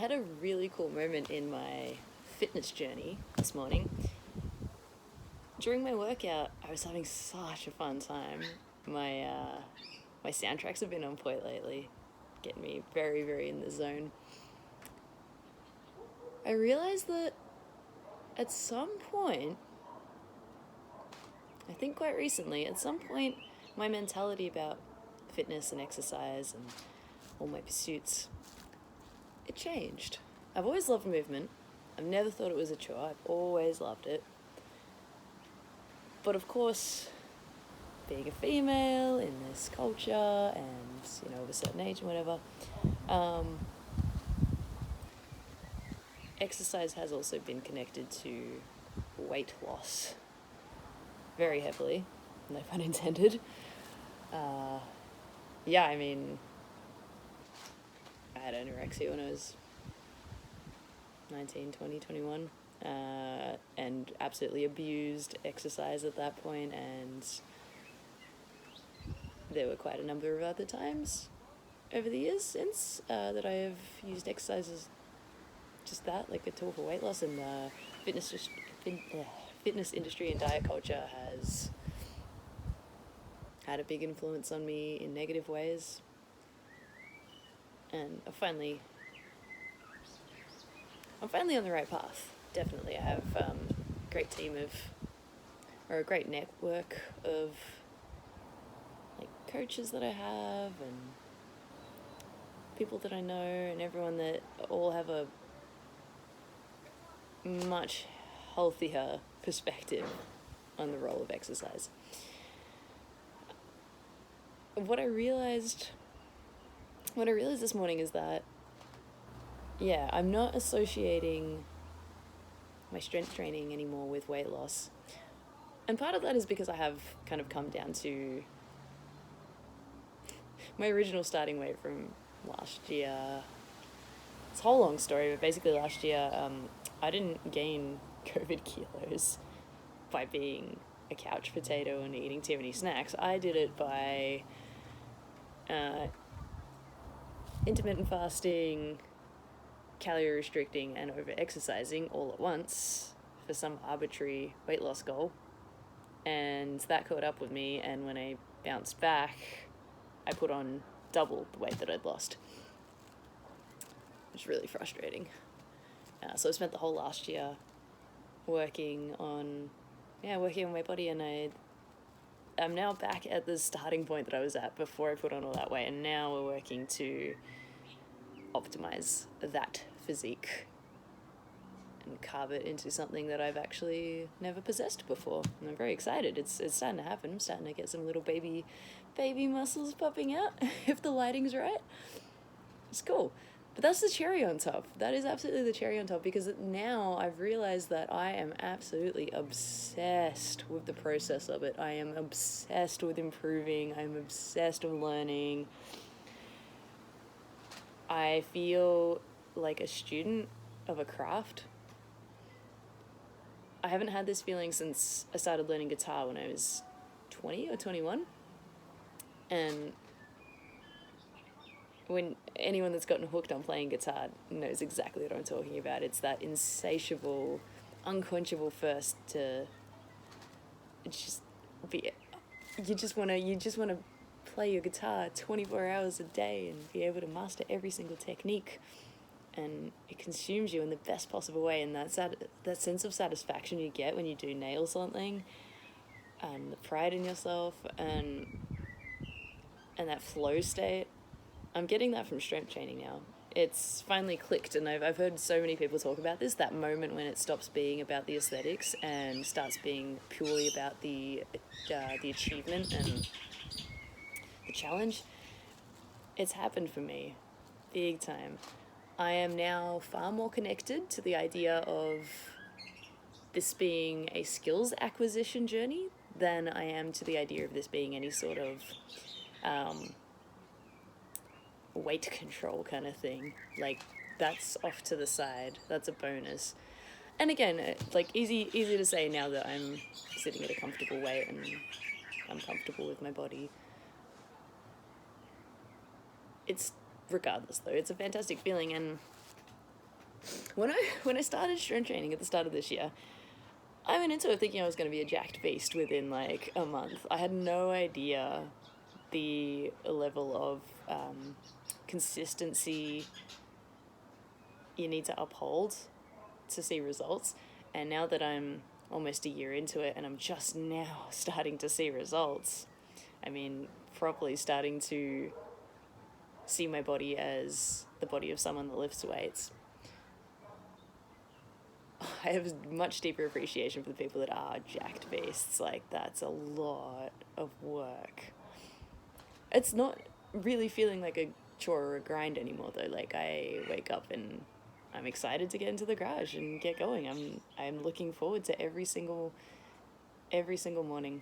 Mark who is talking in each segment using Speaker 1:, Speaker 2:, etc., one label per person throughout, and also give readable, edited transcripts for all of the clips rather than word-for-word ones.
Speaker 1: had a really cool moment in my fitness journey this morning. During my workout, I was having such a fun time. My soundtracks have been on point lately, getting me very, very in the zone. I realized that at some point, I think quite recently, at some point, my mentality about fitness and exercise and all my pursuits, it changed. I've always loved movement. I've never thought it was a chore. I've always loved it. But of course, being a female in this culture and, of a certain age and whatever, exercise has also been connected to weight loss very heavily, no pun intended. I mean, I had anorexia when I was 19, 20, 21, and absolutely abused exercise at that point, and there were quite a number of other times over the years since that I have used exercise as just that, like a tool for weight loss, and fitness industry and diet culture has had a big influence on me in negative ways. And I'm finally on the right path. Definitely, I have a great network of like coaches that I have and people that I know, and everyone that all have a much healthier perspective on the role of exercise. What I realized this morning is that, I'm not associating my strength training anymore with weight loss. And part of that is because I have kind of come down to my original starting weight from last year. It's a whole long story, but basically last year, I didn't gain COVID kilos by being a couch potato and eating too many snacks. I did it by intermittent fasting, calorie restricting, and over exercising all at once for some arbitrary weight loss goal. And that caught up with me, and when I bounced back, I put on double the weight that I'd lost. It was really frustrating. So I spent the whole last year working on my body, and I'm now back at the starting point that I was at before I put on all that weight, and now we're working to optimize that physique and carve it into something that I've actually never possessed before. And I'm very excited. It's starting to happen. I'm starting to get some little baby muscles popping out if the lighting's right. It's cool. But that's the cherry on top. That is absolutely the cherry on top, because now I've realized that I am absolutely obsessed with the process of it. I am obsessed with improving. I'm obsessed with learning. I feel like a student of a craft. I haven't had this feeling since I started learning guitar when I was 20 or 21. And when anyone that's gotten hooked on playing guitar knows exactly what I'm talking about. It's that insatiable, unquenchable thirst to just be. You just want to play your guitar 24 hours a day and be able to master every single technique, and it consumes you in the best possible way. And that sense of satisfaction you get when you do nail something, and the pride in yourself, and that flow state. I'm getting that from strength training now. It's finally clicked, and I've heard so many people talk about this, that moment when it stops being about the aesthetics and starts being purely about the achievement and the challenge. It's happened for me, big time. I am now far more connected to the idea of this being a skills acquisition journey than I am to the idea of this being any sort of weight control kind of thing. Like, that's off to the side. That's a bonus. And again, like, easy to say now that I'm sitting at a comfortable weight and I'm comfortable with my body. It's, regardless though, it's a fantastic feeling, and When I started strength training at the start of this year, I went into it thinking I was going to be a jacked beast within like a month. I had no idea the level of consistency you need to uphold to see results. And now that I'm almost a year into it and I'm just now starting to see results, I mean, properly starting to see my body as the body of someone that lifts weights, I have a much deeper appreciation for the people that are jacked beasts. Like, that's a lot of work. It's not really feeling like a chore or a grind anymore, though. Like, I wake up and I'm excited to get into the garage and get going. I'm looking forward to every single morning.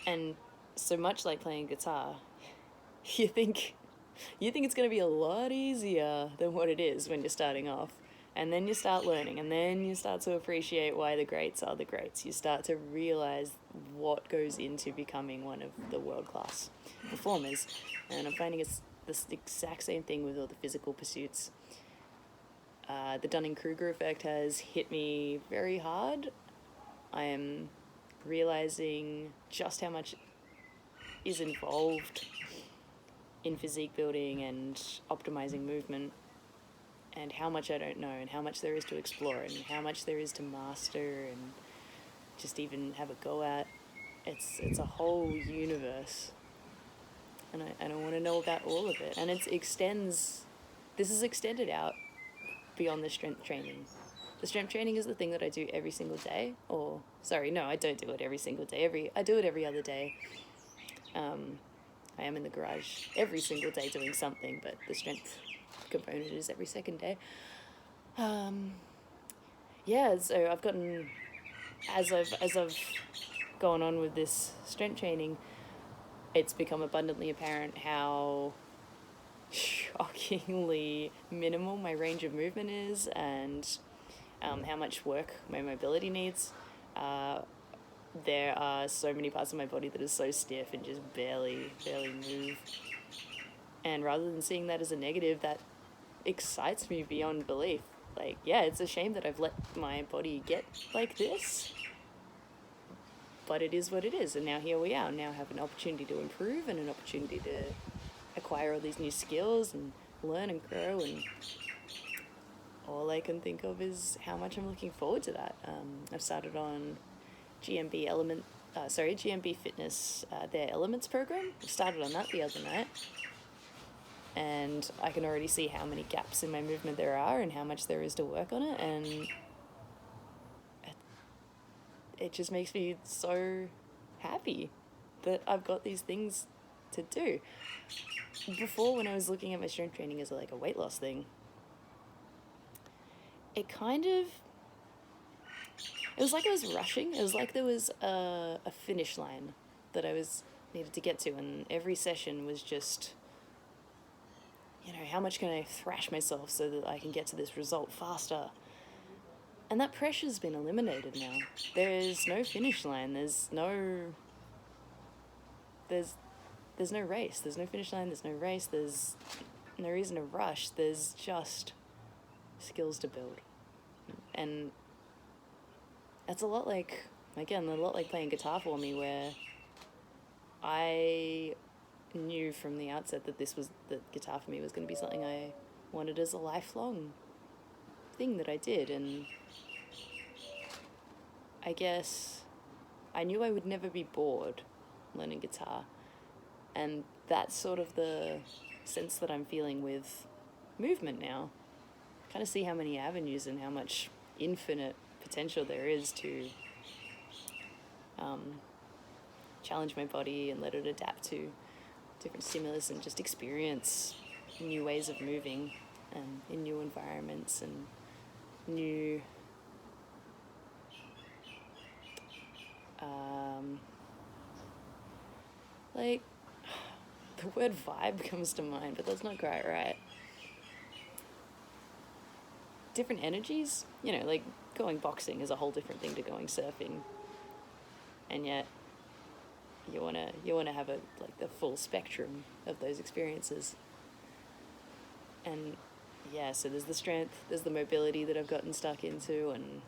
Speaker 1: And so much like playing guitar, you think it's going to be a lot easier than what it is when you're starting off. And then you start learning, and then you start to appreciate why the greats are the greats. You start to realize what goes into becoming one of the world-class performers. And I'm finding it's this exact same thing with all the physical pursuits. The Dunning-Kruger effect has hit me very hard. I am realizing just how much is involved in physique building and optimizing movement, and how much I don't know, and how much there is to explore, and how much there is to master and just even have a go at. It's a whole universe, and I want to know about all of it. And this is extended out beyond the strength training. The strength training is the thing that I do every single day, or sorry, no, I don't do it every single day. I do it every other day. I am in the garage every single day doing something, but the strength component is every second day. Yeah, so I've gotten, as I've gone on with this strength training, it's become abundantly apparent how shockingly minimal my range of movement is, and how much work my mobility needs. There are so many parts of my body that are so stiff and just barely move. And rather than seeing that as a negative, that excites me beyond belief. Like, yeah, it's a shame that I've let my body get like this, but it is what it is. And now here we are. Now I have an opportunity to improve and an opportunity to acquire all these new skills and learn and grow. And all I can think of is how much I'm looking forward to that. I've started on GMB Fitness, their Elements program. I started on that the other night, and I can already see how many gaps in my movement there are and how much there is to work on it, and it just makes me so happy that I've got these things to do. Before, when I was looking at my strength training as like a weight loss thing, it was like I was rushing. It was like there was a finish line that I needed to get to, and every session was just, how much can I thrash myself so that I can get to this result faster? And that pressure's been eliminated now. There's no finish line. There's no race. There's no finish line. There's no race. There's no reason to rush. There's just skills to build. And that's a lot like playing guitar for me, where I knew from the outset that guitar for me was going to be something I wanted as a lifelong thing that I did. And I guess I knew I would never be bored learning guitar, and that's sort of the sense that I'm feeling with movement now. Kind of see how many avenues and how much infinite potential there is to challenge my body and let it adapt to different stimulus and just experience new ways of moving in new environments and new like, the word vibe comes to mind, but that's not quite right. Different energies, like going boxing is a whole different thing to going surfing, and yet you wanna have the full spectrum of those experiences. And yeah, so there's the strength, there's the mobility that I've gotten stuck into, and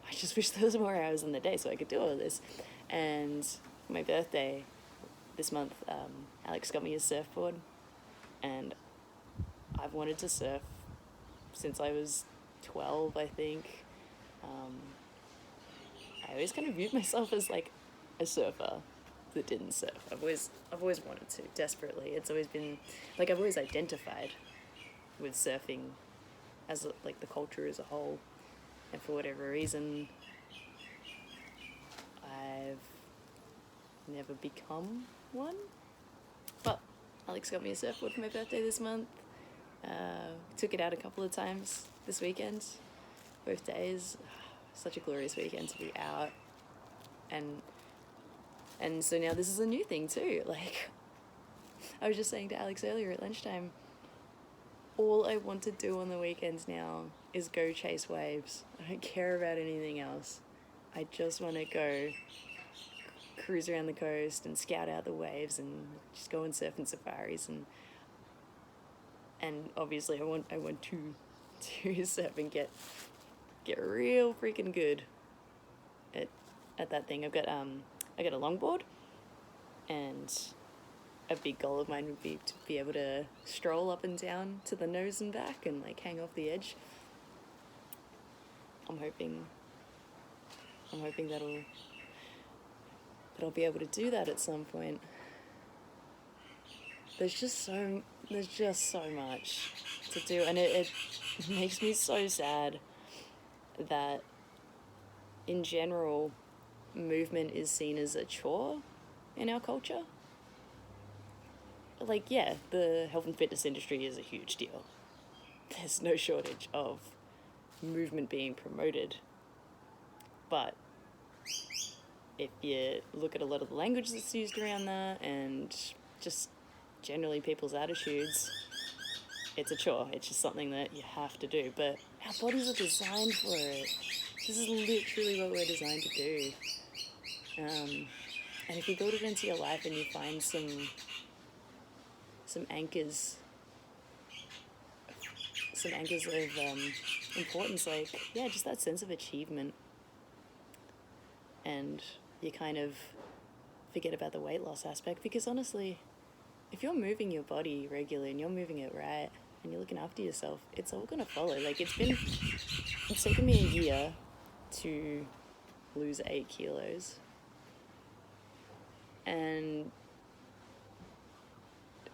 Speaker 1: I just wish there was more hours in the day so I could do all of this. And my birthday this month, Alex got me a surfboard, and I've wanted to surf since I was 12, I think. I always kind of viewed myself as like a surfer that didn't surf. I've always wanted to, desperately. It's always been like I've always identified with surfing as like the culture as a whole, and for whatever reason, I've never become one. But Alex got me a surfboard for my birthday this month. Took it out a couple of times this weekend, both days. Such a glorious weekend to be out, and so now this is a new thing too. Like, I was just saying to Alex earlier at lunchtime, all I want to do on the weekends now is go chase waves. I don't care about anything else. I just want to go cruise around the coast and scout out the waves and just go and surf in safaris, and obviously I want to surf and get real freaking good at that thing. I got a longboard, and a big goal of mine would be to be able to stroll up and down to the nose and back and like hang off the edge. I'm hoping that I'll be able to do that at some point. There's just so much to do, and it makes me so sad that in general movement is seen as a chore in our culture. Like, yeah, the health and fitness industry is a huge deal. There's no shortage of movement being promoted. But if you look at a lot of the language that's used around that and just generally people's attitudes, it's a chore. It's just something that you have to do. But our bodies are designed for it. This is literally what we're designed to do. And if you build it into your life and you find some anchors of importance, like, yeah, just that sense of achievement, and you kind of forget about the weight loss aspect, because honestly, if you're moving your body regularly and you're moving it right and you're looking after yourself, it's all gonna follow. Like, it's taken me a year to lose 8 kilos, and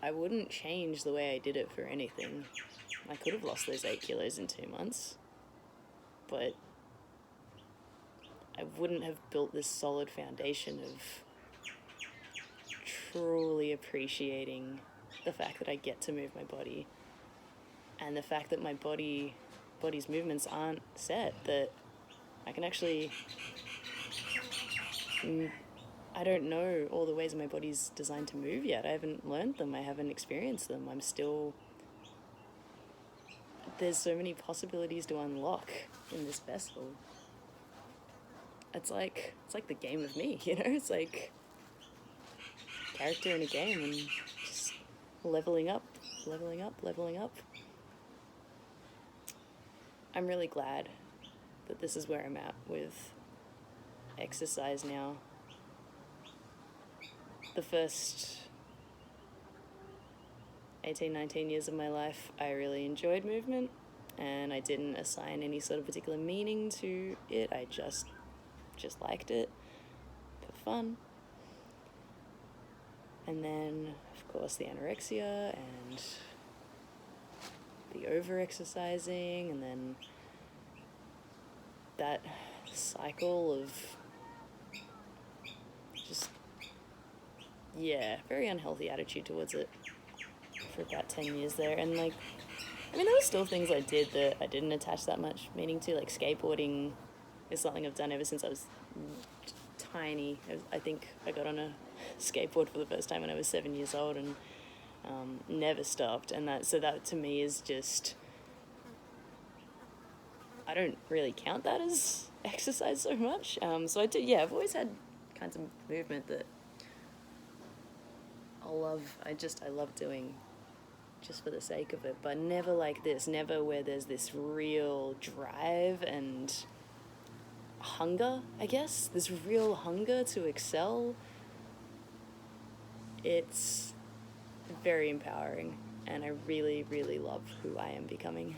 Speaker 1: I wouldn't change the way I did it for anything. I could have lost those 8 kilos in 2 months, but I wouldn't have built this solid foundation of truly appreciating the fact that I get to move my body, and the fact that my body's movements aren't set, that I can actually... I don't know all the ways my body's designed to move yet. I haven't learned them. I haven't experienced them. I'm still... There's so many possibilities to unlock in this vessel. It's like the game of me, you know? It's like character in a game, and just leveling up. I'm really glad that this is where I'm at with exercise now. The first 18, 19 years of my life, I really enjoyed movement, and I didn't assign any sort of particular meaning to it. I just liked it for fun. And then, of course, the anorexia and the over-exercising, and then that cycle of just, yeah, very unhealthy attitude towards it for about 10 years there. And like, I mean, there were still things I did that I didn't attach that much meaning to. Like, skateboarding is something I've done ever since I was tiny. I think I got on a skateboard for the first time when I was 7 years old, and never stopped. And that to me is just, I don't really count that as exercise so much. So I do, yeah, I've always had kinds of movement that I love doing just for the sake of it, but never like this, never where there's this real drive and hunger, I guess. This real hunger to excel. It's very empowering, and I really, really love who I am becoming.